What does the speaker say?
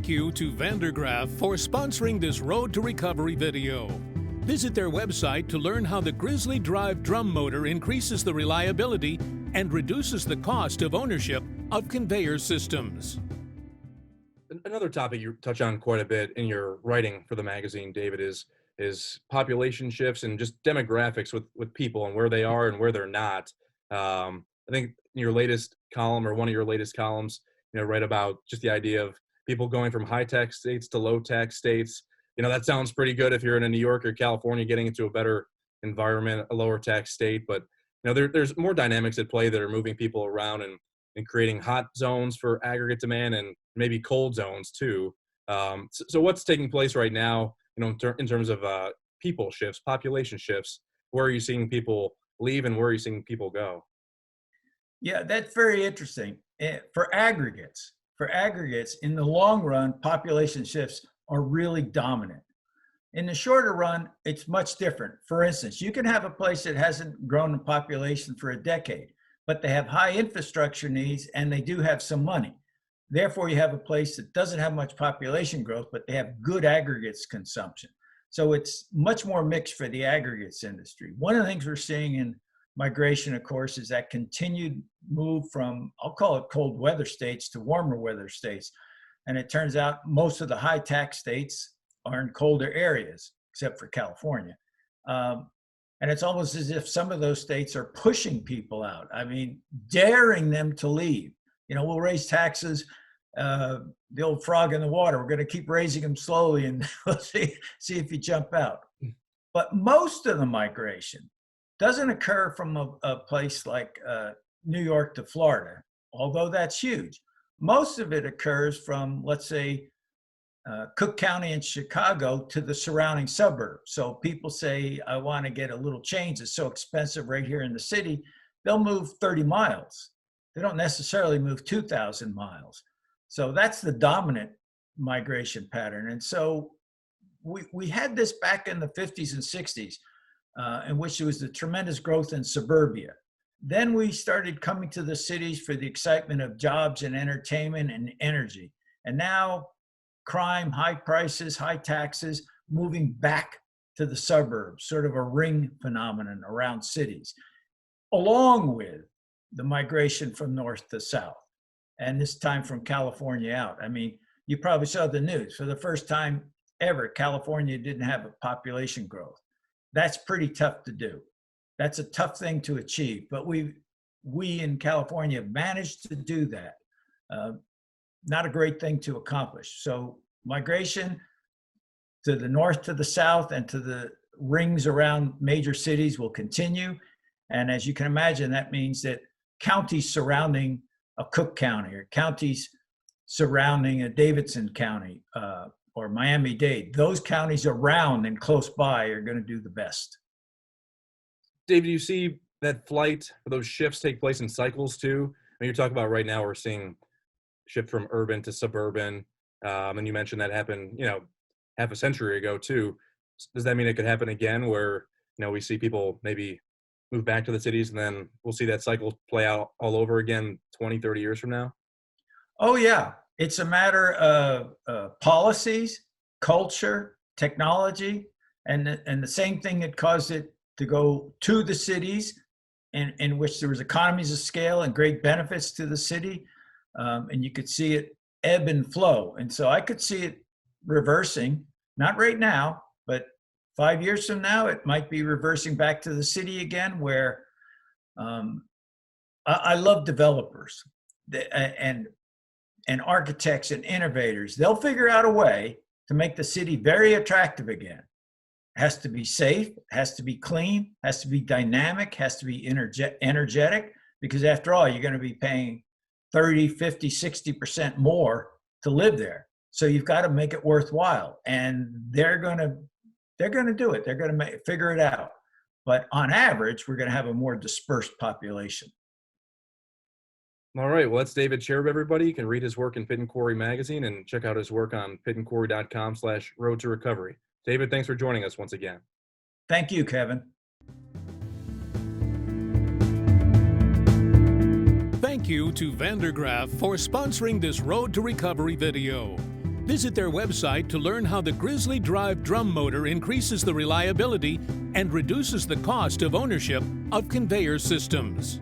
Thank you to Vandergraaf for sponsoring this Road to Recovery video. Visit their website to learn how the Grizzly Drive drum motor increases the reliability and reduces the cost of ownership of conveyor systems. Another topic you touch on quite a bit in your writing for the magazine, David, is population shifts and just demographics with people and where they are and where they're not. I think in your latest column, or one of your latest columns, write about just the idea of people going from high tax states to low tax states. That sounds pretty good if you're in a New York or California getting into a better environment, a lower tax state. But there's more dynamics at play that are moving people around and creating hot zones for aggregate demand and maybe cold zones too. So what's taking place right now, in terms of people shifts, population shifts? Where are you seeing people leave and where are you seeing people go? Yeah, that's very interesting. For aggregates, in the long run, population shifts are really dominant. In the shorter run, it's much different. For instance, you can have a place that hasn't grown in population for a decade, but they have high infrastructure needs and they do have some money. Therefore, you have a place that doesn't have much population growth, but they have good aggregates consumption. So it's much more mixed for the aggregates industry. One of the things we're seeing in migration, of course, is that continued move from, I'll call it cold weather states to warmer weather states. And it turns out most of the high tax states are in colder areas, except for California. And it's almost as if some of those states are pushing people out. I mean, daring them to leave. We'll raise taxes, the old frog in the water. We're going to keep raising them slowly and we'll see if you jump out. But most of the migration doesn't occur from a place like New York to Florida, although that's huge. Most of it occurs from, let's say, Cook County and Chicago to the surrounding suburbs. So people say, I want to get a little change. It's so expensive right here in the city. They'll move 30 miles. They don't necessarily move 2,000 miles. So that's the dominant migration pattern. And so we had this back in the 50s and 60s. In which there was the tremendous growth in suburbia. Then we started coming to the cities for the excitement of jobs and entertainment and energy. And now crime, high prices, high taxes, moving back to the suburbs, sort of a ring phenomenon around cities, along with the migration from north to south. And this time from California out. I mean, you probably saw the news. For the first time ever, California didn't have a population growth. That's pretty tough to do. That's a tough thing to achieve, but we in California have managed to do that. Not a great thing to accomplish. So migration to the north, to the south, and to the rings around major cities will continue. And as you can imagine, that means that counties surrounding a Cook County or counties surrounding a Davidson County, or Miami-Dade, those counties around and close by are going to do the best. Dave, do you see that flight, those shifts take place in cycles too? I mean, you're talking about right now we're seeing shift from urban to suburban, and you mentioned that happened, half a century ago too. Does that mean it could happen again where, we see people maybe move back to the cities and then we'll see that cycle play out all over again 20, 30 years from now? Oh, yeah. It's a matter of policies, culture, technology, and the same thing that caused it to go to the cities, in which there was economies of scale and great benefits to the city, and you could see it ebb and flow. And so I could see it reversing, not right now, but 5 years from now, it might be reversing back to the city again, where I love developers and architects and innovators. They'll figure out a way to make the city very attractive again. It has to be safe, it has to be clean, has to be dynamic, has to be energetic, because after all, you're going to be paying 30, 50, 60% more to live there. So you've got to make it worthwhile. And they're going to do it. They're going to figure it out. But on average, we're going to have a more dispersed population. All right. Well, that's David Chereb, everybody. You can read his work in Pit and Quarry magazine and check out his work on pitandquarry.com/road to recovery. David, thanks for joining us once again. Thank you, Kevin. Thank you to Vandergraaf for sponsoring this Road to Recovery video. Visit their website to learn how the Grizzly Drive drum motor increases the reliability and reduces the cost of ownership of conveyor systems.